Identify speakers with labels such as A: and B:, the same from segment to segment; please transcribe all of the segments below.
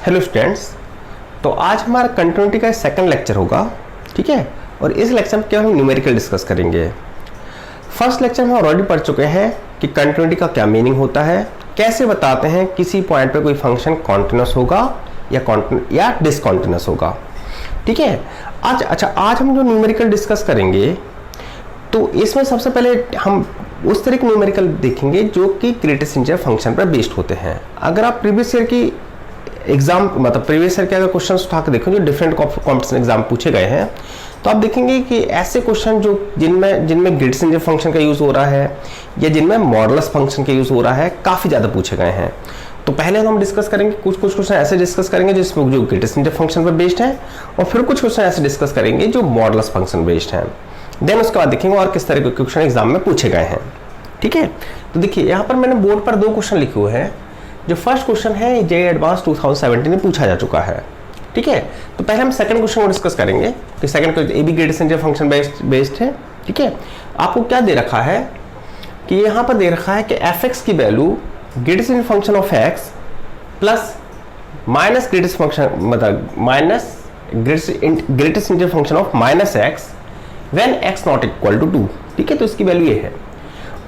A: Hello students, तो आज हमारा कंटिन्यूटी का सेकंड लेक्चर होगा, ठीक है। और इस लेक्चर में क्या हम न्यूमेरिकल डिस्कस करेंगे। फर्स्ट लेक्चर में ऑलरेडी पढ़ चुके हैं कि कंटिन्यूटी का क्या मीनिंग होता है, कैसे बताते हैं किसी पॉइंट पे कोई फंक्शन कॉन्टिन्यूस होगा या डिसकॉन्टिन्यूस होगा, ठीक है। आज हम जो न्यूमेरिकल डिस्कस करेंगे तो इसमें सबसे पहले हम उस तरह के न्यूमेरिकल देखेंगे जो कि ग्रेटेस्ट इंटीजर फंक्शन पर बेस्ड होते हैं। अगर आप प्रीवियस ईयर की प्रीवियस ईयर के अगर क्वेश्चन उठा के देखो जो डिफरेंट कॉम्पिटिशन एग्जाम पूछे गए हैं, तो आप देखेंगे कि ऐसे क्वेश्चन जो जिनमें ग्रेटेस्ट इंटीजर फंक्शन का यूज हो रहा है या जिनमें मॉडुलस फंक्शन का यूज हो रहा है काफी ज्यादा पूछे गए हैं। तो पहले हम डिस्कस करेंगे कुछ क्वेश्चन ऐसे डिस्कस करेंगे जिसमें जो ग्रेटेस्ट इंटीजर फंक्शन पर बेस्ड है, और फिर कुछ क्वेश्चन ऐसे डिस्कस करेंगे जो मॉडुलस फंक्शन बेस्ड है। देन उसके बाद देखेंगे और किस तरह के क्वेश्चन एग्जाम में पूछे गए हैं, ठीक है। तो देखिए यहाँ पर मैंने बोर्ड पर दो क्वेश्चन लिखे हुए हैं। जो फर्स्ट क्वेश्चन है जे एडवांस 2017 में पूछा जा चुका है, ठीक है। तो पहले हम सेकंड क्वेश्चन को डिस्कस करेंगे कि second A B greatest integer function based है, ठीक है। आपको क्या दे रखा है कि यहाँ पर दे रखा है कि एफ एक्स की value greatest integer function of X plus minus greatest function minus greatest integer function of minus X when X not equal to 2, ठीक है। तो इसकी वैल्यू ये है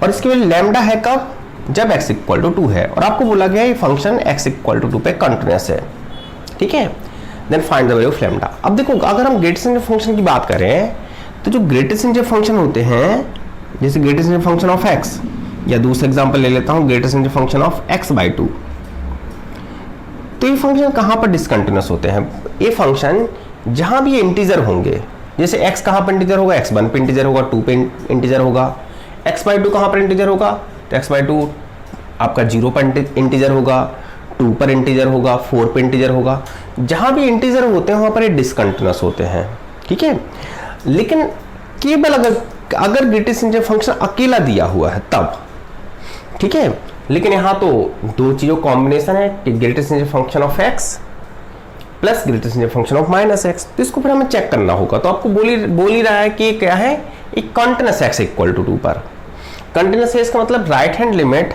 A: और इसकी वैल्यू लैम्डा है कब, जब x इक्वल टू 2 है, और आपको बोला गया ये फंक्शन x इक्वल टू 2 पे कंटिन्यूअस है, ठीक है। Then find the value of lambda. अब देखो अगर हम ग्रेटेस्ट इंटीजर फंक्शन की बात करें तो जो ग्रेटेस्ट इंटीजर फंक्शन होते हैं जैसे greatest integer function of x, या दूसरा एग्जांपल ले लेता हूं greatest integer function of x/2, तो ये फंक्शन कहां पर डिसकंटिन्यूअस होते हैं। ये फंक्शन जहां भी इंटीजर होंगे, जैसे x कहां पर इंटीजर होगा, x1 पे इंटीजर होगा, 2 पे इंटीजर होगा, x/2 कहां पर इंटीजर होगा, तो x/2 आपका 0 पर इंटीजर होगा, 2 पर इंटीजर होगा, 4 पर इंटीजर होगा। जहां भी इंटीजर होते हैं वहां पर ये डिसकंटिन्यूअस होते हैं, ठीक है। लेकिन केवल अगर ग्रेटेस्ट इंटीजर फंक्शन अकेला दिया हुआ है तब, ठीक है। लेकिन यहां तो दो चीजों कॉम्बिनेशन है कि greatest integer function of x plus greatest integer function of minus x, तो इसको फिर हमें चेक करना होगा। तो आपको बोल ही रहा है कि क्या है, एक कंटिन्यूअस x इक्वल टू 2 पर। कंटिन्यूअस है इसका मतलब right hand limit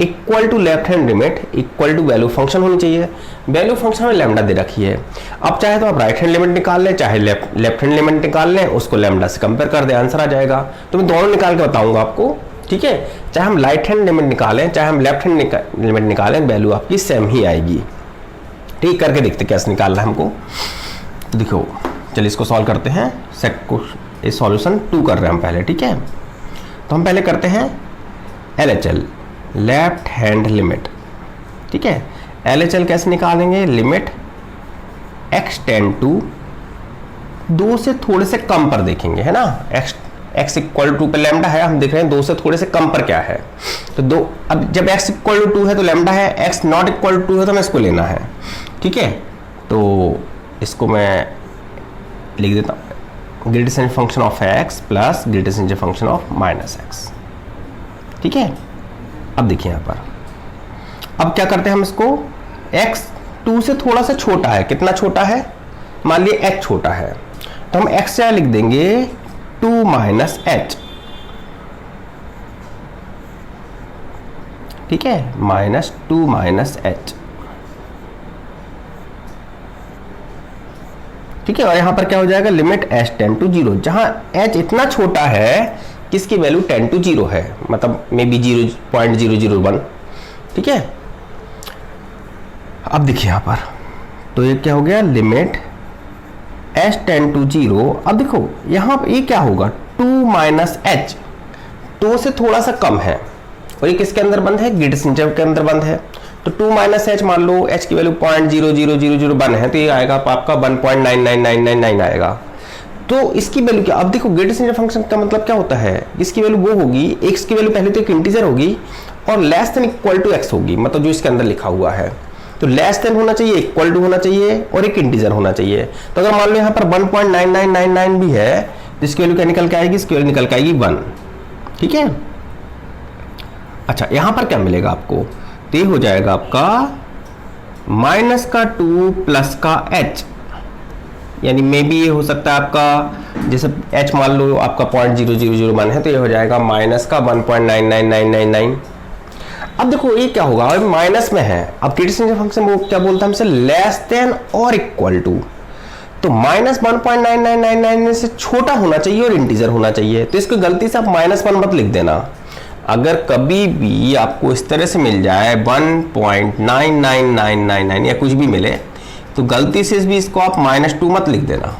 A: equal to left hand limit equal to value function होनी चाहिए। वैल्यू फंक्शन में लैम्डा दे रखी है। अब चाहे तो आप राइट हैंड लिमिट निकाल लें, चाहे लेफ्ट हैंड लिमिट निकाल लें, उसको लैम्डा से कंपेयर कर दें, आंसर आ जाएगा। तो मैं दोनों निकाल के बताऊंगा आपको, ठीक है। चाहे हम राइट हैंड लिमिट निकालें चाहे हम लेफ्ट हैंड लिमिट निकालें, वैल्यू आपकी सेम ही आएगी, ठीक। करके देखते कैसे निकालना है हमको। तो देखो चलिए इसको सॉल्व करते हैं। ये सॉल्यूशन 2 कर रहे हैं हम पहले, ठीक है। तो हम पहले करते हैं LHL, लेफ्ट हैंड लिमिट, ठीक है। LHL कैसे निकालेंगे, लिमिट x टेंड टू 2 से थोड़े से कम पर देखेंगे, है ना। x इक्वल टू पे लैम्डा है, हम देख रहे हैं 2 से थोड़े से कम पर क्या है, तो 2। अब जब x इक्वल टू 2 है तो लैम्डा है, x नॉट इक्वल टू 2 है तो हमें इसको लेना है, ठीक है। तो इसको मैं लिख देता हूँ greatest integer function of x plus greatest integer function of minus x, ठीक है। अब देखिए यहाँ पर, अब क्या करते हैं हम इसको, x 2 से थोड़ा सा छोटा है, कितना छोटा है, मान लिया h छोटा है, तो हम x क्या लिख देंगे 2 माइनस h, ठीक है, -2 माइनस h, ठीक है। और यहां पर क्या हो जाएगा, लिमिट h टेंड टू 0, जहां h इतना छोटा है किसकी वैल्यू टेंड टू 0 है, मतलब मे बी 0.001, ठीक है। अब देखिए यहां पर, तो ये क्या हो गया, लिमिट h टेंड टू 0। अब देखो यहां पर ये क्या होगा, 2 माइनस h, 2 से थोड़ा सा कम है, और ये किसके अंदर बंद है, ग्रेटेस्ट इंटीजर के अंदर बंद है। तो 2 माइनस h, मान लो h की वैल्यू 0.00001 है, तो ये आएगा आपका 1.99999 आएगा। तो इसकी वैल्यू क्या, अब देखो ग्रेटेस्ट इंटीजर फंक्शन का मतलब क्या होता है, इसकी वैल्यू वो होगी, x की वैल्यू पहले तो एक इंटीजर होगी और less than equal to x होगी, मतलब जो इसके अंदर लिखा हुआ है। तो लेस देन होना चाहिए, इक्वल टू होना चाहिए और एक इंटीजर होना चाहिए। तो अगर मान लो यहाँ पर 1.9999 भी है तो इसकी वैल्यू क्या निकल के आएगी, इसकी वैल्यू निकल के आएगी 1, ठीक है। अच्छा यहाँ पर क्या मिलेगा आपको, तो ये हो जाएगा आपका -2 प्लस का h, यानी मे बी ये हो सकता है आपका, जैसे h मान लो आपका 0.0001 है, तो ये हो जाएगा -1.999999। अब देखो ये क्या होगा, अब माइनस में है, अब ग्रेटेस्ट इंटीजर फंक्शन वो क्या बोलता है हमसे, लेस देन और इक्वल टू, तो माइनस 1.9999 से छोटा होना चाहिए और इंटीजर होना चाहिए। तो इसको गलती से आप -1 मत लिख देना। अगर कभी भी आपको इस तरह से मिल जाए 1.99999 या कुछ भी मिले, तो गलती से भी इसको आप -2 मत लिख देना,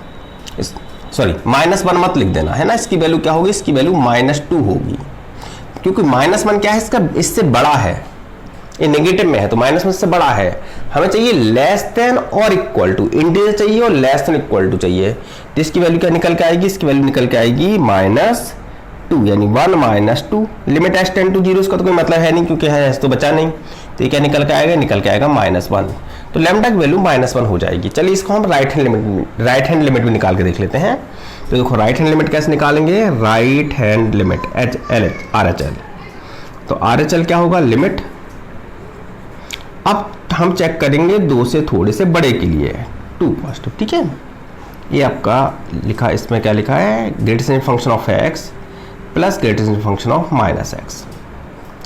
A: सॉरी -1 मत लिख देना, है ना। इसकी वैल्यू क्या होगी, इसकी वैल्यू -2 होगी, क्योंकि -1 क्या है, इसका इससे बड़ा है, ये नेगेटिव में है तो -1 से बड़ा है। हमें चाहिए लेस देन और इक्वल टू, इंटीजर चाहिए और लेस देन इक्वल टू चाहिए। तो इसकी वैल्यू क्या निकल के आएगी, इसकी वैल्यू निकल के आएगी -2, यानी 1 - 2। लिमिट h टेंड टू 0 उसका तो कोई मतलब है नहीं, क्योंकि है तो बचा नहीं। तो ये क्या निकल के आएगा, निकल के आएगा -1। तो लैम्डा की वैल्यू -1 हो जाएगी। चलिए इसको हम राइट हैंड लिमिट भी निकाल के देख लेते हैं। तो देखो राइट हैंड लिमिट कैसे निकालेंगे, राइट हैंड लिमिट RHL। तो RHL क्या होगा, लिमिट, अब हम चेक करेंगे 2 से थोड़े से बड़े के लिए 2 पॉजिटिव, ठीक है। ये आपका लिखा, इसमें क्या लिखा है, greatest function of x plus greatest function of -x,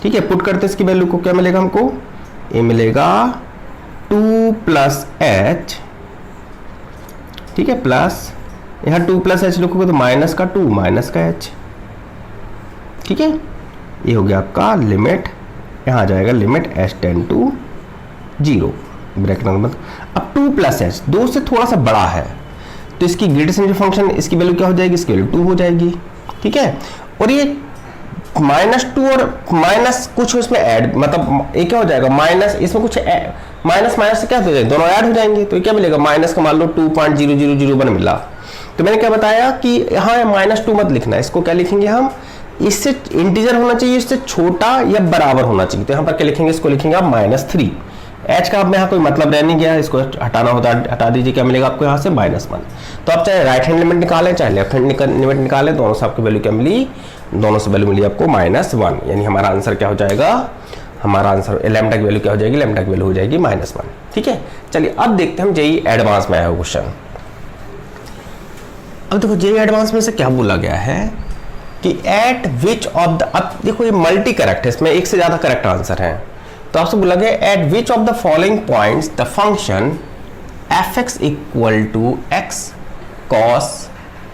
A: ठीक है। पुट करते इसकी वैल्यू को क्या मिलेगा हमको, ये मिलेगा 2 + h, ठीक है, प्लस यहाँ 2 + h लिखोगे तो माइनस का 2 माइनस का h, ठीक है। ये हो गया आपका लिमिट, यहाँ आ जाएगा limit h tend to 0 bracket में। अब 2 + h 2 से थोड़ा सा बड़ा है, तो इसकी ग्रेटेस्ट फंक्शन, इसकी वैल्यू क्या हो जाएगी, इसकी वैल्यू 2 हो जाएगी, ठीक है। और ये -2 और माइनस कुछ इसमें ऐड, मतलब ये क्या हो जाएगा, माइनस इसमें कुछ माइनस से क्या हो जाएगा, दोनों ऐड हो जाएंगे। तो ये क्या मिलेगा, माइनस का मान लो 2.0001 मिला। तो मैंने क्या बताया कि यहाँ -2 मत लिखना, इसको क्या लिखेंगे हम, इससे इंटीजर होना चाहिए, इससे छोटा या बराबर होना चाहिए। तो यहाँ पर क्या लिखेंगे, इसको लिखेंगे आप -3। h का अब यहाँ कोई मतलब रह नहीं गया, इसको हटाना होता हटा दीजिए, क्या मिलेगा आपको यहाँ से -1। तो आप चाहे राइट हैंड लिमिट निकालें चाहे लेफ्ट हैंड लिमिट निकालें, दोनों से आपकी वैल्यू क्या मिली, दोनों से वैल्यू मिली आपको -1, यानी हमारा आंसर क्या हो जाएगा, हमारा आंसर लैम्डा की वैल्यू क्या हो जाएगी, लैम्डा की वैल्यू हो जाएगी -1, ठीक है। चलिए अब देखते हैं हम जेईई एडवांस में आया हुआ क्वेश्चन। अब देखो जेईई एडवांस में से क्या बोला गया है कि एट विच ऑफ द, अब देखो ये मल्टी करेक्ट है, इसमें एक से ज्यादा करेक्ट आंसर है। तो आपसे बोला गया at which of the following points the function fx equal to x cos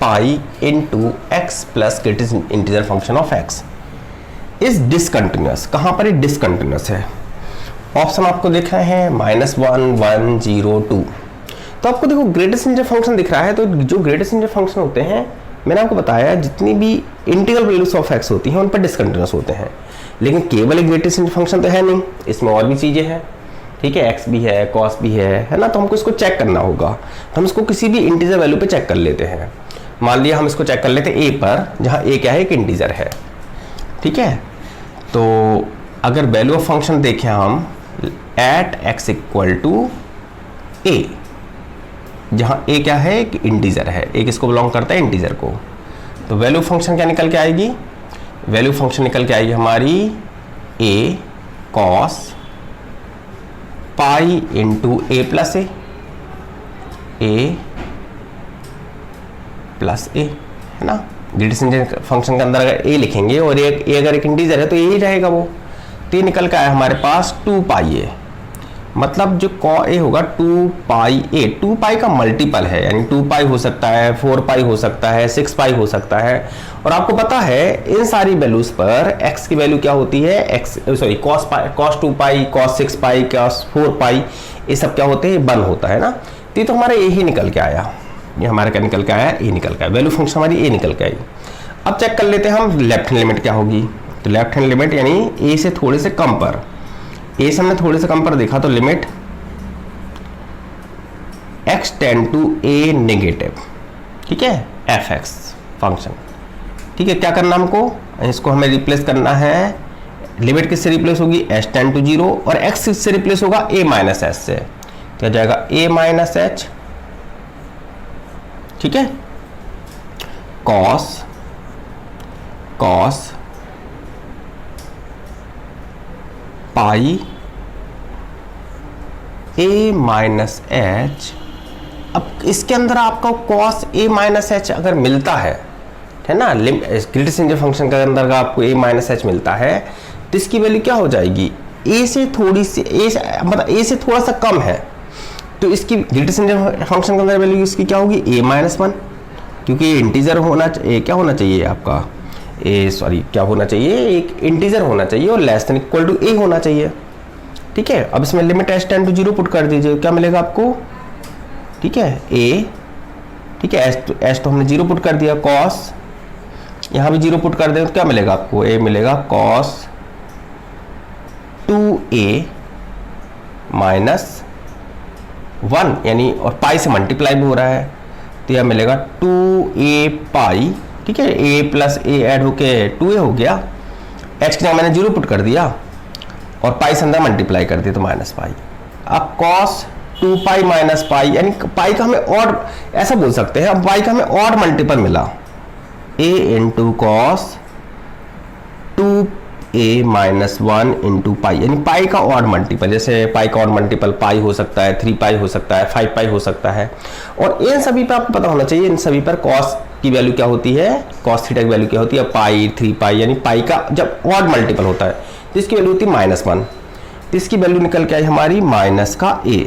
A: pi into X plus greatest integer function of x is discontinuous. कहां पर ये डिसकंटिन्यूअस है, ऑप्शन आपको दिख रहे हैं -1, 1, 0, 2। तो आपको देखो ग्रेटेस्ट इंटीजर फंक्शन दिख रहा है, तो जो ग्रेटेस्ट इंटीजर फंक्शन होते हैं, मैंने आपको बताया जितनी भी इंटीग्रल वैल्यूज ऑफ x होती हैं उन पर डिसकंटिन्यूअस होते हैं। लेकिन केवल एक ग्रेटेस्ट इंटीजर फंक्शन तो है नहीं, इसमें और भी चीजें हैं, ठीक है, x भी है, cos भी है ना। तो हमको इसको चेक करना होगा, तो हम इसको किसी भी इंटीजर वैल्यू पे चेक कर लेते हैं। मान लिया हम इसको चेक कर लेते हैं a पर, जहां a क्या है, एक इंटीजर है, ठीक है। तो अगर वैल्यू ऑफ फंक्शन देखें हम at x equal to a, जहां a क्या है, एक इंटीजर है, एक इसको बिलोंग करता है इंटीजर को, तो वैल्यू फंक्शन क्या निकल के आएगी, वैल्यू फंक्शन निकल के आएगी हमारी a cos pi into a plus a plus a, है ना। ग्रेटेस्ट इंटीजर फंक्शन के अंदर अगर a लिखेंगे और a अगर एक इंटीजर है तो a ही रहेगा वो। तो ये निकल के आया हमारे पास 2 पाई a, मतलब जो a होगा 2 पाई a, 2 पाई का मल्टीपल है, यानी 2 पाई हो सकता है, 4 पाई हो सकता है, 6 पाई हो सकता है। और आपको पता है इन सारी वैल्यूज पर x की वैल्यू क्या होती है, cos 2 पाई, cos 6 पाई, cos 4 पाई, ये सब क्या होते हैं, 1 होता है ना। तो ये तो हमारा यही निकल के आया, ये हमारा क्या निकल के आया, ए निकल के आया, वैल्यू फंक्शन हमारी ए निकल के आई। अब चेक कर लेते हैं हम लेफ्ट हैंड लिमिट क्या होगी। तो लेफ्ट हैंड लिमिट यानी ए से थोड़े से कम पर, ए से हमने थोड़े से कम पर देखा, तो limit x tend to a negative, ठीक है, fx फंक्शन, ठीक है। क्या करना हमको, इसको हमें रिप्लेस करना है, लिमिट किससे रिप्लेस होगी, h टेंड टू 0, और x किससे रिप्लेस होगा, a माइनस h से, क्या जाएगा a माइनस h, ठीक है, cos pi a minus h। अब इसके अंदर आपका cos a माइनस h अगर मिलता है ना, ग्रेटेस्ट इंटीजर फंक्शन के अंदर आपको a माइनस h मिलता है, तो इसकी वैल्यू क्या हो जाएगी, ए से थोड़ी सी मतलब ए से थोड़ा सा कम है, तो इसकी ग्रेटेस्ट इंटीजर फंक्शन के अंदर वैल्यू इसकी क्या होगी, a -1, क्योंकि ये इंटीजर होना चाहिए, क्या होना चाहिए आपका क्या होना चाहिए, एक इंटीजर होना चाहिए और less than equal to a होना चाहिए। ठीक है, अब इसमें limit h tend to 0 put कर दीजिए, क्या मिलेगा आपको, ठीक है a, ठीक है h तो हमने 0 पुट कर दिया, cos यहाँ भी 0 पुट कर दें तो क्या मिलेगा आपको, a मिलेगा cos 2a -1, यानी और पाई से मल्टीप्लाई भी हो रहा है, तो यह मिलेगा 2a पाई, ठीक है a प्लस a ऐड होके 2a हो गया, h की जगह मैंने 0 पुट कर दिया और पाई से अंदर मल्टीप्लाई कर दिया तो माइनस पाई। अब cos 2 पाई माइनस पाई, यानी पाई का हमें और ऐसा बोल सकते हैं, अब पाई का हमें और मल्टीपल मिला, a into cos 2a -1 into pi, यानी पाई का और मल्टीपल, जैसे पाई का और मल्टीपल पाई हो सकता है, 3 पाई हो सकता है, 5 पाई हो सकता है। और इन सभी पर आपको पता होना चाहिए, इन सभी पर कॉस की वैल्यू क्या होती है, कॉस थीटा की वैल्यू क्या होती है, पाई 3 पाई, यानी पाई का जब और मल्टीपल होता है तो इसकी वैल्यू होती है -1, तो इसकी वैल्यू निकल के आई हमारी माइनस का a।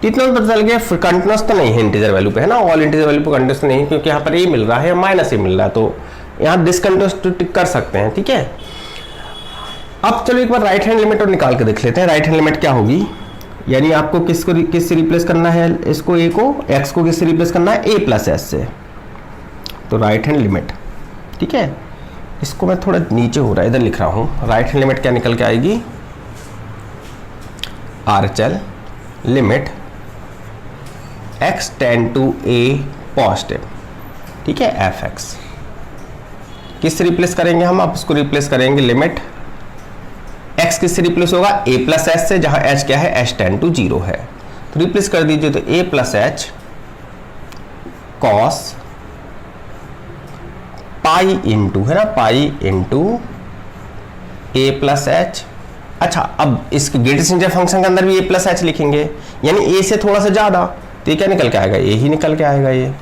A: इतना तो पता चल गया, कंटिन्यूस तो नहीं है इंटीजर वैल्यू पे, है ना, ऑल इंटीजर वैल्यू पे कंटिन्यूस नहीं है, क्योंकि यहाँ पर a मिल रहा है माइनस a मिल रहा है, तो यहाँ डिसकंटिन्यूस टिक कर सकते हैं। ठीक है, अब चलो एक बार राइट हैंड लिमिट और निकाल के देख लेते हैं। राइट हैंड लिमिट क्या होगी, यानी आपको किससे रिप्लेस करना है, इसको a को, x को किससे रिप्लेस करना है, a प्लस s से, तो राइट हैंड लिमिट, ठीक है, इसको मैं थोड़ा नीचे हो रहा है इधर लिख रहा हूँ। राइट हैंड लिमिट क्या निकल के आएगी, RHL limit x tend to a positive, ठीक है, fx किससे रिप्लेस करेंगे हम, अब इसको रिप्लेस करेंगे लिमिट x किससे रिप्लेस होगा, a प्लस h से, जहां h क्या है, h टेंड टू 0 है, तो रिप्लेस कर दीजिए, तो a plus h cos pi into, है ना, pi into a plus h। अच्छा, अब इसके ग्रेटेस्ट इंटीजर फंक्शन के अंदर भी a प्लस h लिखेंगे, यानी a से थोड़ा सा ज्यादा, तो ये क्या निकल के आएगा, a ही निकल के आएगा ये।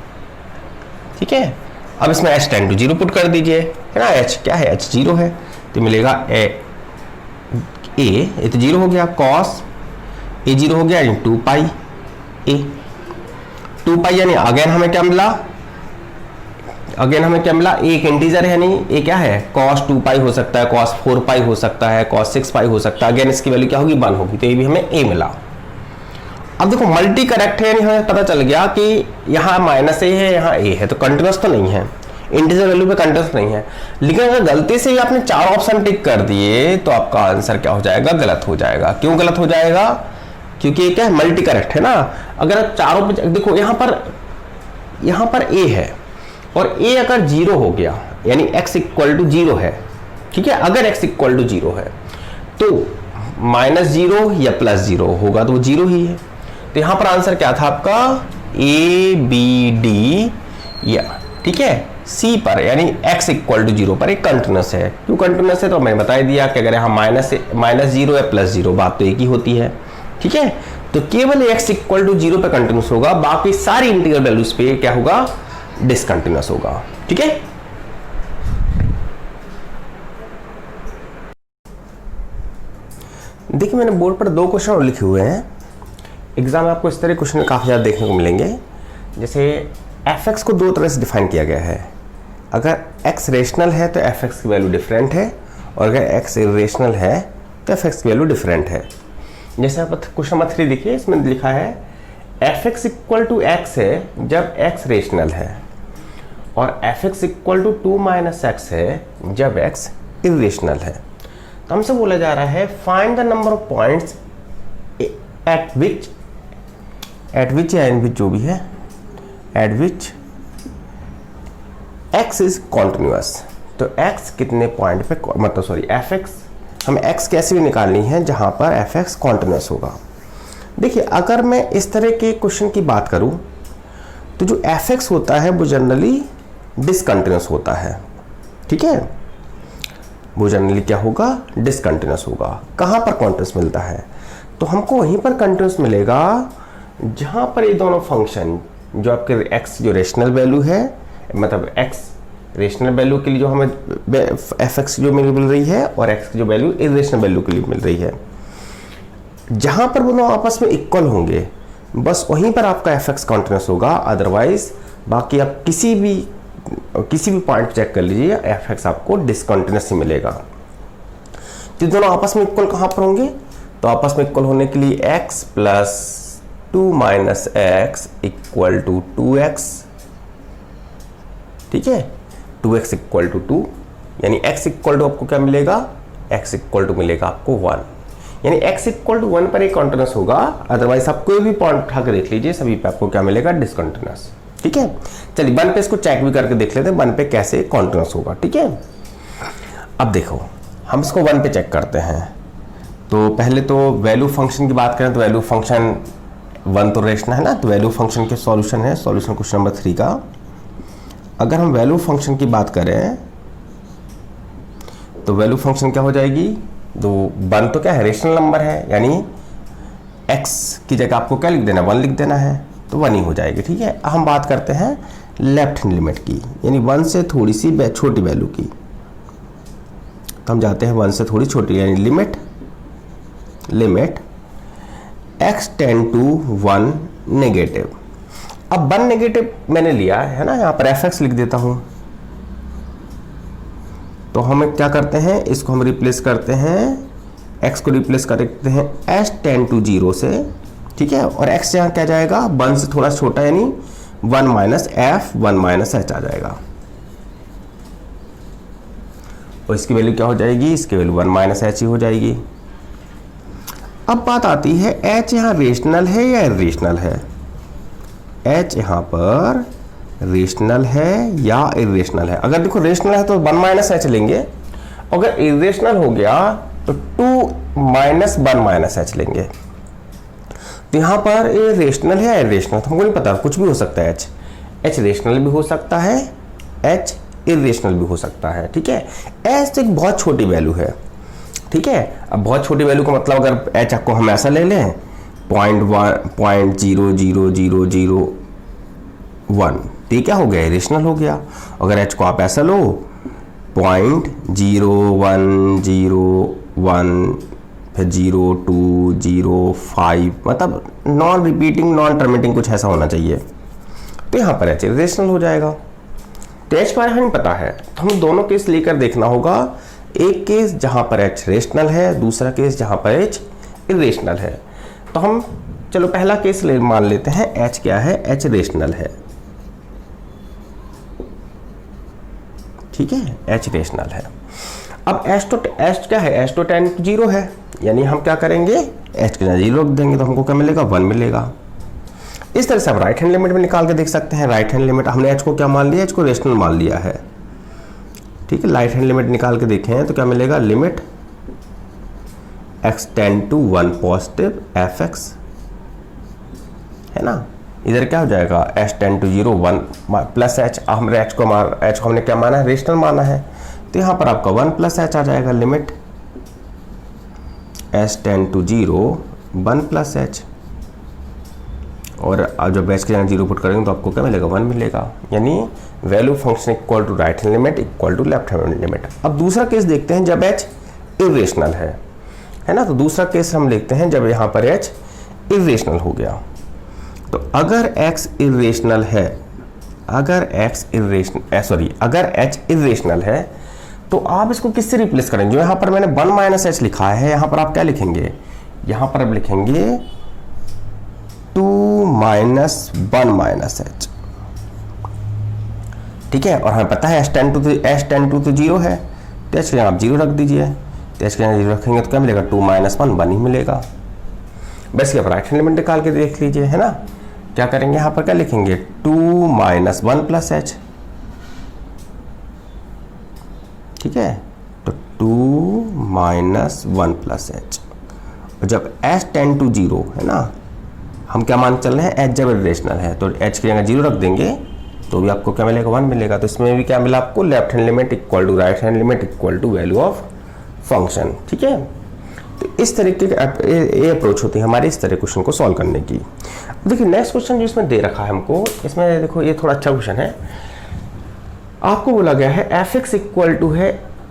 A: ठीक है, अब इसमें h टेंड टू 0 पुट कर दीजिए, है ना, h क्या है, h 0 है, तो मिलेगा a ये तो 0 हो गया, cos a 0 हो गया, यानी 2 पाई a, 2 पाई, यानी अगेन हमें क्या मिला, एक इंटीजर है, यानी ये क्या है, cos 2 पाई हो सकता है, cos 4 पाई हो सकता है, cos 6 पाई हो सकता है, अगेन इसकी वैल्यू क्या होगी, 1 होगी, तो ये भी हमें a मिला। अब देखो मल्टी करेक्ट है, यानी हमें पता चल गया कि यहाँ माइनस a है, यहाँ a है, तो कंटिन्यूस तो नहीं है, इंटीजर वैल्यू पे कंटिन्यूस नहीं है। लेकिन अगर गलती से ही आपने 4 ऑप्शन टिक कर दिए तो आपका आंसर क्या हो जाएगा, गलत हो जाएगा। क्यों गलत हो जाएगा, क्योंकि ये क्या है, मल्टी करेक्ट है ना। अगर आप चारों पे देखो, यहाँ पर a है और a अगर 0 हो गया, यानी x इक्वल टू 0 है, ठीक है, अगर x इक्वल टू 0 है तो -0 या +0 होगा तो वो 0 ही है। तो यहाँ पर आंसर क्या था आपका, a b d, या ठीक है C पर, यानी x इक्वल टू 0 पर एक कंटिन्यूस है। क्यों कंटिन्यूस है, तो मैंने बता दिया कि अगर यहाँ -0 या +0, बात तो एक ही होती है। ठीक है, तो केवल x इक्वल टू 0 पे कंटिन्यूस होगा, बाकी सारी इंटीग्रल वैल्यूज पे क्या होगा, डिसकंटिन्यूस होगा। ठीक है, देखिए मैंने बोर्ड पर 2 क्वेश्चन और लिखे हुए हैं। एग्जाम में आपको इस तरह क्वेश्चन काफी ज्यादा देखने को मिलेंगे। जैसे fx को 2 तरह से डिफाइन किया गया है, अगर x रेशनल है तो fx की वैल्यू डिफरेंट है, और अगर x इरेशनल है तो fx की वैल्यू डिफरेंट है। जैसे आप क्वेश्चन नंबर 3 देखिए, इसमें लिखा है fx इक्वल टू x है जब x रेशनल है, और fx equal to 2 minus x है जब x इरेशनल है। तो हमसे बोला जा रहा है find the number of points at विच या इन विच जो भी है, eight which x is continuous. तो x कितने पॉइंट पे, मतलब सॉरी fx, हमें x कैसे भी निकालनी है जहां पर fx कॉन्टिन्यूअस होगा। देखिए अगर मैं इस तरह के क्वेश्चन की बात करूं तो जो fx होता है वो जनरली डिसकंटिन्यूअस होता है। ठीक है, वो जनरली क्या होगा, डिसकंटिन्यूअस होगा। कहां पर कॉन्टिन्यूअस मिलता है, तो हमको वहीं पर कंटिन्यूअस मिलेगा जहां पर ये दोनों फंक्शन, जो आपके x जो रेशनल वैल्यू है, मतलब x रेशनल वैल्यू के लिए जो हमें एफ एक्स जो मिल रही है और एक्स की जो वैल्यू इरेशनल वैल्यू के लिए मिल रही है। जहां पर दोनों आपस में इक्वल होंगे बस वहीं पर आपका एफ एक्स कॉन्टिन्यूस होगा, अदरवाइज बाकी आप किसी भी पॉइंट चेक कर लीजिए एफ एक्स आपको डिसकंटिन्यूस ही मिलेगा। तो दोनों आपस में इक्वल कहां पर होंगे, तो आपस में इक्वल होने के लिए x plus 2 minus X equal to 2x, ठीक है, 2x इक्वल टू 2, यानी x इक्वल टू आपको क्या मिलेगा, x इक्वल टू मिलेगा आपको 1, यानी x इक्वल टू 1 पर एक कॉन्टिन्यूस होगा, अदरवाइज आप कोई भी पॉइंट उठा के देख लीजिए सभी पे आपको क्या मिलेगा, डिसकंटिन्यूस। ठीक है, चलिए 1 पे इसको चेक भी करके देख लेते हैं 1 पे कैसे कॉन्टिन्यूस होगा। ठीक है, अब देखो हम इसको 1 पे चेक करते हैं। तो पहले तो वैल्यू फंक्शन की बात करें तो वैल्यू फंक्शन 1 तो रेशनल है ना, तो वैल्यू फंक्शन के सॉल्यूशन है, सॉल्यूशन क्वेश्चन नंबर 3 का। अगर हम वैल्यू फंक्शन की बात करें तो वैल्यू फंक्शन क्या हो जाएगी, तो 1 तो क्या है, रेशनल नंबर है, यानी x की जगह आपको क्या लिख देना, 1 लिख देना है, तो 1 ही हो जाएगी। ठीक है, हम बात करते हैं लेफ्ट हैंड लिमिट की, यानी 1 से थोड़ी सी छोटी वैल्यू की। तो हम जाते हैं 1 से थोड़ी छोटी, यानी limit x tend to 1 negative. अब 1 नेगेटिव मैंने लिया है ना, यहाँ पर fx लिख देता हूँ। तो हम क्या करते हैं, इसको हम रिप्लेस करते हैं, x को रिप्लेस करते हैं h टेंड टू 0 से, ठीक है, और x यहाँ क्या जाएगा, 1 से थोड़ा छोटा, यानी 1 माइनस f 1 माइनस h आ जाएगा। और इसकी वैल्यू क्या हो जाएगी, इसकी वैल्यू 1 माइनस h ही हो जाएगी। अब बात आती है h यहाँ रेशनल है या इरेशनल है, h यहाँ पर रेशनल है या इरेशनल है। अगर देखो रेशनल है तो 1 माइनस h लेंगे, अगर इरेशनल हो गया तो 2 माइनस 1 माइनस h लेंगे। तो यहाँ पर ये रेशनल है या इरेशनल, तो हमको नहीं पता, कुछ भी हो सकता है। h रेशनल भी हो सकता है, h इरेशनल भी हो सकता है। ठीक है, h एक बहुत छोटी वैल्यू है। ठीक है, अब बहुत छोटी वैल्यू का मतलब अगर h को हम ऐसा ले लें 0.00001, तो क्या हो गया, इरेशनल हो गया। अगर h को आप ऐसा लो 0.0101, फिर 0.205, मतलब नॉन रिपीटिंग नॉन टर्मिनेटिंग कुछ ऐसा होना चाहिए, तो यहाँ पर h इरेशनल हो जाएगा। तो h बारे हमें पता है, तो हम दोनों केस लेकर देखना होगा, एक केस जहां पर h रेशनल है, दूसरा केस जहां पर h इरेशनल है। तो हम चलो पहला केस मान लेते हैं, h क्या है, h रेशनल है। ठीक है, h रेशनल है। अब h क्या है, h तो टेंड टू 0 है, यानी हम क्या करेंगे, h के जगह 0 रख देंगे, तो हमको क्या मिलेगा, 1 मिलेगा। इस तरह से आप राइट हैंड लिमिट में निकाल के देख सकते हैं। राइट हैंड लिमिट हमने h को क्या मान लिया, h को रेशनल मान लिया है। ठीक है, राइट हैंड लिमिट निकाल के देखें तो क्या मिलेगा, limit x tend to 1 positive fx, है ना, इधर क्या हो जाएगा, h tend to 0 1 plus h, हमने h को हमने क्या माना है, रेशनल माना है, तो यहाँ पर आपका 1 प्लस h आ जाएगा, limit h tend to 0 1 plus h, और जब h के जगह 0 पुट करेंगे तो आपको क्या मिलेगा, 1 मिलेगा। यानी value function equal to right hand limit equal to left hand limit. अब दूसरा केस देखते हैं जब h इरेशनल है ना, तो दूसरा केस हम देखते हैं जब यहाँ पर h इरेशनल हो गया। तो अगर x इरेशनल है, अगर h इरेशनल है, तो आप इसको किससे रिप्लेस करेंगे, जो यहाँ पर मैंने 1 माइनस h लिखा है, यहाँ पर आप क्या लिखेंगे, यहाँ पर आप लिखेंगे 2 माइनस 1 माइनस h। ठीक है, और हमें पता है h टेंड टू तो 0 है, तो h के यहाँ आप 0 रख दीजिए, तो h के यहाँ 0 रखेंगे तो क्या मिलेगा, 2 माइनस 1 1 ही मिलेगा। बस ये आप राइट हैंड लिमिट निकाल के देख लीजिए, है ना। क्या करेंगे, यहाँ पर क्या लिखेंगे, 2 माइनस 1 प्लस h। ठीक है, तो 2 माइनस 1 प्लस h, और जब h टेंड टू 0 है ना, हम क्या मान चल रहे हैं, h जब इरेशनल है, तो h की जगह 0 रख देंगे तो भी आपको क्या मिलेगा, 1 मिलेगा। तो इसमें भी क्या मिला आपको, left hand limit equal to right hand limit equal to value of function. ठीक है, तो इस तरीके की ये अप्रोच होती है हमारे इस तरह क्वेश्चन को सॉल्व करने की। देखिए नेक्स्ट क्वेश्चन जो इसमें दे रखा है हमको, इसमें देखो ये थोड़ा अच्छा क्वेश्चन है। आपको बोला गया है एफ एक्स इक्वल टू है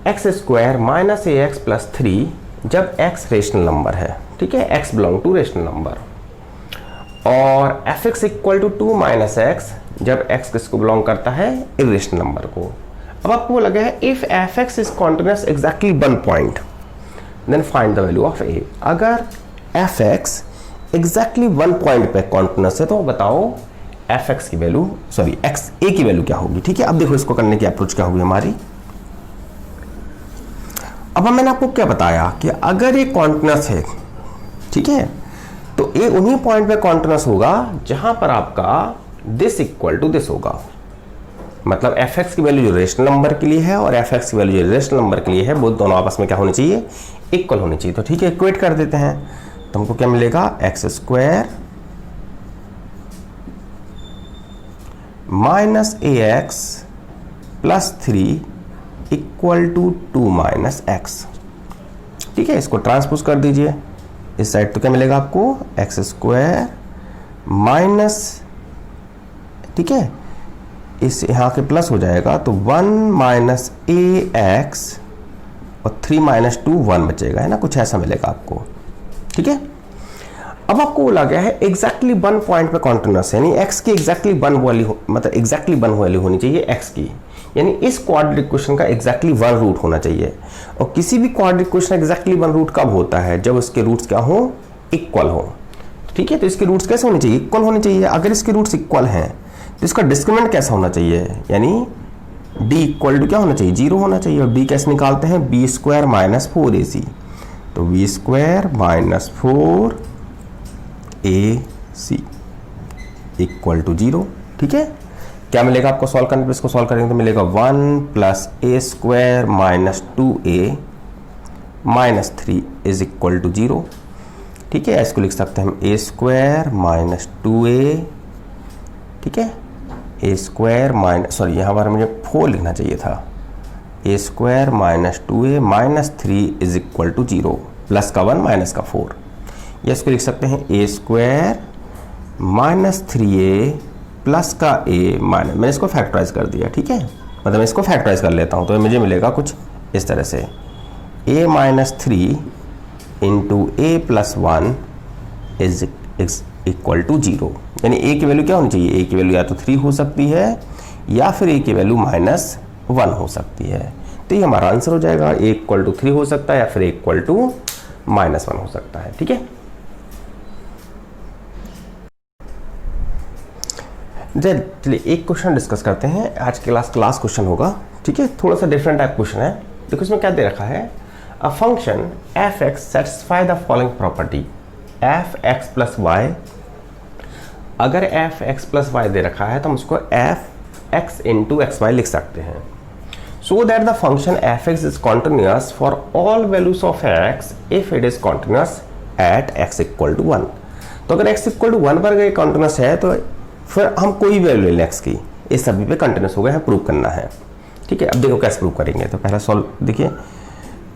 A: एक्स स्क्वायर माइनस ए एक्स प्लस 3 जब x रेशनल नंबर है, ठीक है, x belong to rational number, और f x equal to 2 minus x जब x किसको बिलोंग करता है, इरेशनल नंबर को। अब आपको बोला गया है if F x is continuous exactly 1 point then find the value of a। अगर एफ एक्स एग्जैक्टली 1 पॉइंट पे कॉन्टिन्यूअस है तो बताओ एफ एक्स की वैल्यू, सॉरी एक्स ए की वैल्यू क्या होगी, ठीक है। अब देखो इसको करने की अप्रोच क्या होगी हमारी। अब मैंने आपको क्या बताया कि अगर ये कॉन्टिन्यूअस है, ठीक है, तो ये उन्हीं पॉइंट पे कॉन्टिन्यूअस होगा जहां पर आपका दिस इक्वल टू दिस होगा। मतलब एफ एक्स की वैल्यू जो रेशनल नंबर के लिए है और एफ एक्स की वैल्यू जो रेशनल नंबर के लिए है वो दोनों आपस में क्या होनी चाहिए, इक्वल होनी चाहिए। तो ठीक है, इक्वेट कर देते हैं तो हमको क्या मिलेगा, X square minus A x plus 3 equal to 2 minus X. ठीक है, इसको ट्रांसपोज कर दीजिए इस साइड तो क्या मिलेगा आपको, एक्स स्क्वायर माइनस, ठीक है, इस यहाँ के प्लस हो जाएगा तो 1 माइनस ए एक्स और 3 माइनस 2 1 बचेगा, है ना, कुछ ऐसा मिलेगा आपको। ठीक है, अब आपको बोला गया है एग्जैक्टली 1 पॉइंट पे कॉन्टिन्यूअस है, यानी एक्स की एग्जैक्टली 1 वाली मतलब एग्जैक्टली 1 वाली होनी चाहिए एक्स की, यानी इस क्वाड्रेटिक इक्वेशन का एग्जैक्टली 1 रूट होना चाहिए। और किसी भी क्वाड्रेटिक इक्वेशन एग्जैक्टली 1 रूट कब होता है, जब उसके रूट्स क्या हो, इक्वल हो। ठीक है, तो इसके रूट्स कैसे होने चाहिए, इक्वल होने चाहिए। अगर इसके रूट्स इक्वल हैं तो इसका डिस्क्रिमिनेंट कैसा होना चाहिए, यानी डी इक्वल टू क्या होना चाहिए, 0 होना चाहिए। और डी कैसे निकालते हैं, बी स्क्वायर माइनस 4ac, तो B square minus 4ac equal to 0। ठीक है, क्या मिलेगा आपको सॉल्व करने पे, इसको सॉल्व करेंगे तो मिलेगा 1 plus A square minus 2a minus 3 is equal to 0। ठीक है, इसको लिख सकते हैं हम ए स्क्वायर माइनस 2a, ठीक है, ए स्क्वायर माइनस, सॉरी यहाँ पर मुझे 4 लिखना चाहिए था, a square minus 2a minus 3 is equal to 0, plus का 1 माइनस का 4। या इसको लिख सकते हैं ए स्क्वायर माइनस 3a प्लस का a माइनस, मैंने इसको फैक्टराइज कर दिया। ठीक है, मतलब मैं इसको फैक्टराइज कर लेता हूँ तो मुझे मिलेगा कुछ इस तरह से, a minus 3 into A plus 1 is equal to 0, यानी a की वैल्यू क्या होनी चाहिए, a की वैल्यू या तो 3 हो सकती है या फिर a की वैल्यू माइनस 1 हो सकती है। तो ये हमारा आंसर हो जाएगा, a इक्वल टू 3 हो सकता है या फिर a इक्वल टू माइनस 1 हो सकता है। ठीक है, चलिए एक क्वेश्चन डिस्कस करते हैं, आज के क्लास क्वेश्चन होगा। ठीक है, थोड़ा सा डिफरेंट टाइप क्वेश्चन है। देखो इसमें क्या दे रखा है, a function f x satisfy the following property f x plus y. अगर एफ एक्स प्लस वाई दे रखा है तो हम उसको f x into x y लिख सकते हैं। So that the function f x is continuous for all values of x if it is continuous at x equal to 1। तो अगर एक्स इक्वल टू 1 पर अगर कॉन्टिन्यूअस है तो फिर हम कोई वैल्यू ले लें एक्स की, इस सभी पे कंटिन्यूस हो गया है, प्रूव करना है। ठीक है, अब देखो कैसे प्रूव करेंगे। तो पहला सॉल्व देखिए,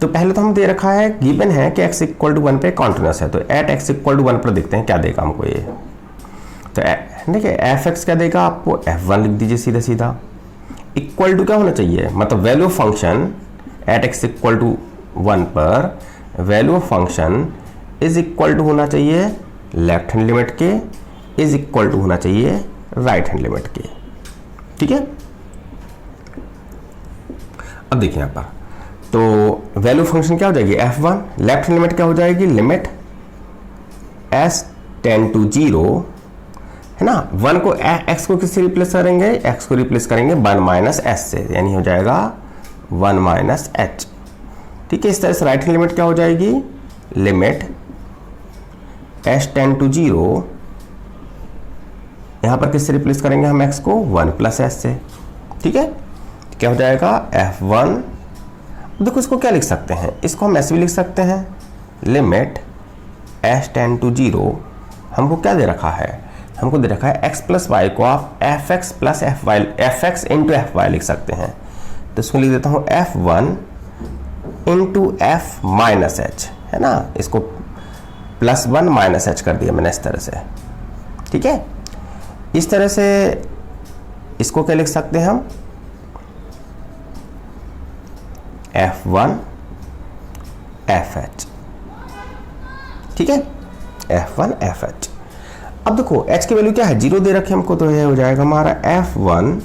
A: तो पहले तो हम दे रखा है, गिवन है कि x इक्वल टू 1 पे कॉन्टिन्यूस है, तो एट x इक्वल टू 1 पर देखते हैं क्या देगा हमको ये। तो देखिए एफ एक्स क्या देगा आपको, f1 लिख दीजिए सीधा सीधा, इक्वल टू क्या होना चाहिए, मतलब value of function at x equal to 1 पर value of function is equal to होना चाहिए लेफ्ट हैंड लिमिट के, इज इक्वल टू होना चाहिए राइट हैंड लिमिट के। ठीक है, अब देखिए यहां पर तो वैल्यू फंक्शन क्या हो जाएगी f1, लेफ्ट हैंड लिमिट क्या हो जाएगी, लिमिट s टेंड टू 0, है ना। 1 को x को किससे रिप्लेस करेंगे, x को रिप्लेस करेंगे 1 माइनस s से, यानी हो जाएगा 1 माइनस h। ठीक है, इस तरह से राइट हैंड लिमिट क्या हो जाएगी, लिमिट s टेंड टू 0, यहां पर किससे रिप्लेस करेंगे हम x को 1 प्लस s से। ठीक है, क्या हो जाएगा f1, देखो इसको क्या लिख सकते हैं, इसको हम ऐसे भी लिख सकते हैं, लिमिट s टेंड टू 0, हमको क्या दे रखा है, हमको दे रखा है x प्लस वाई को आप F x plus F Y, F x into F Y लिख सकते हैं। तो इसको लिख देता हूँ f1 into F minus H, है ना, इसको प्लस 1 माइनस एच कर दिया मैंने इस तरह से। ठीक है, इस तरह से इसको क्या लिख सकते हैं हम, F1 FH, ठीक है, F1 FH। अब देखो h की वैल्यू क्या है, 0 दे रखे हमको, तो ये हो जाएगा हमारा F1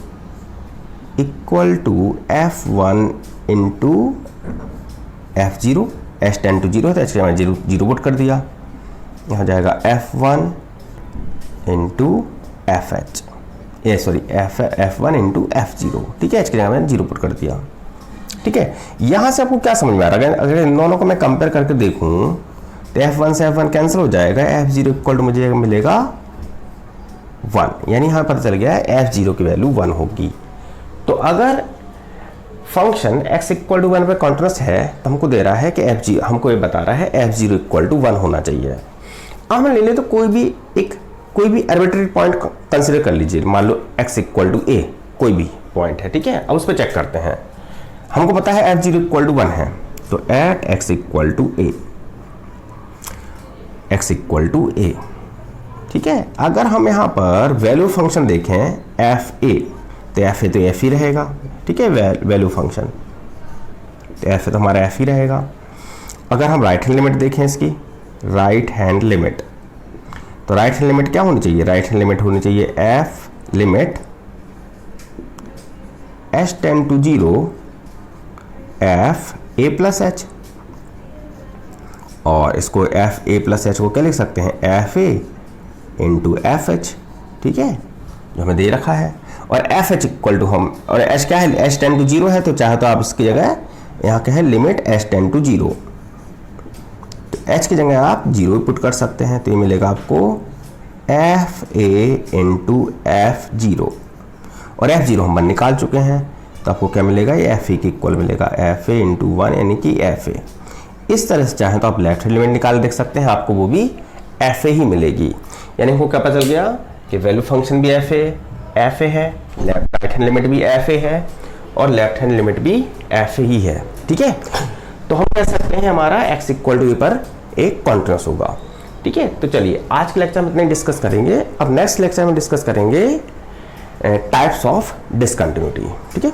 A: equal to F1 into F0, h tend to 0 है तो h के मैंने 0 पुट कर दिया, यहाँ जाएगा F1 इंटू FH, ये सॉरी F1 इंटू F0, ठीक है, h के जगह मैंने 0 पुट कर दिया, ठीक है। यहाँ से आपको क्या समझ में आ रहा है, अगर इन दोनों को मैं कंपेयर करके देखूँ तो F1 से F1 कैंसिल हो जाएगा, F0 इक्वल टू मुझे मिलेगा 1, यानी यहाँ पता चल गया F0 की वैल्यू 1 होगी। तो अगर फंक्शन x इक्वल टू 1 पर कॉन्टिन्यूस है तो हमको दे रहा है कि F0, हमको ये बता रहा है F0 इक्वल टू 1 होना चाहिए। अब हम ले लें तो कोई भी आर्बिट्रेरी पॉइंट कंसिडर कर लीजिए, मान लो x इक्वल टू a कोई भी पॉइंट है, ठीक है। अब उस पर चेक करते हैं, हमको पता है F0 इक्वल टू 1 है, तो at x equal to a, x equal to a, ठीक है। अगर हम यहाँ पर वैल्यू फंक्शन देखें fa, तो fa तो f ही रहेगा, ठीक है, वैल्यू फंक्शन तो f तो हमारा f ही रहेगा। अगर हम राइट हैंड लिमिट देखें इसकी, राइट हैंड लिमिट, तो राइट हैंड लिमिट क्या होनी चाहिए, राइट हैंड लिमिट होनी चाहिए f limit h tend to 0 f a plus h, और इसको f a प्लस h को क्या लिख सकते हैं, f a into F H, ठीक है, जो हमें दे रखा है। और एफ एच इक्वल टू हम, और h क्या है, h टेंड टू 0 है, तो चाहे तो आप इसकी जगह यहाँ क्या है लिमिट h टेंड टू 0, तो h की जगह आप 0 पुट कर सकते हैं, तो ये मिलेगा आपको एफ ए इंटू F0, और F0 हम 1 निकाल चुके हैं, तो आपको क्या मिलेगा, ये एफ ए के इक्वल मिलेगा, एफ ए इंटू 1 यानी कि एफ ए। इस तरह से चाहें तो आप लेफ्ट हैंड लिमिट निकाल देख सकते हैं, आपको वो भी एफ ए ही मिलेगी। यानी हमको क्या पता चल गया कि वैल्यू फंक्शन भी एफ ए है, राइट हैंड लिमिट भी एफ ए है, और लेफ्ट हैंड लिमिट भी एफ ए ही है, ठीक है। तो हम कह सकते हैं हमारा x इक्वल टू ए पर एक कॉन्टिन्यूस होगा, ठीक है। तो चलिए आज के लेक्चर में इतना डिस्कस करेंगे, अब नेक्स्ट लेक्चर में डिस्कस करेंगे टाइप्स ऑफ डिसकंटिन्यूटी, ठीक है।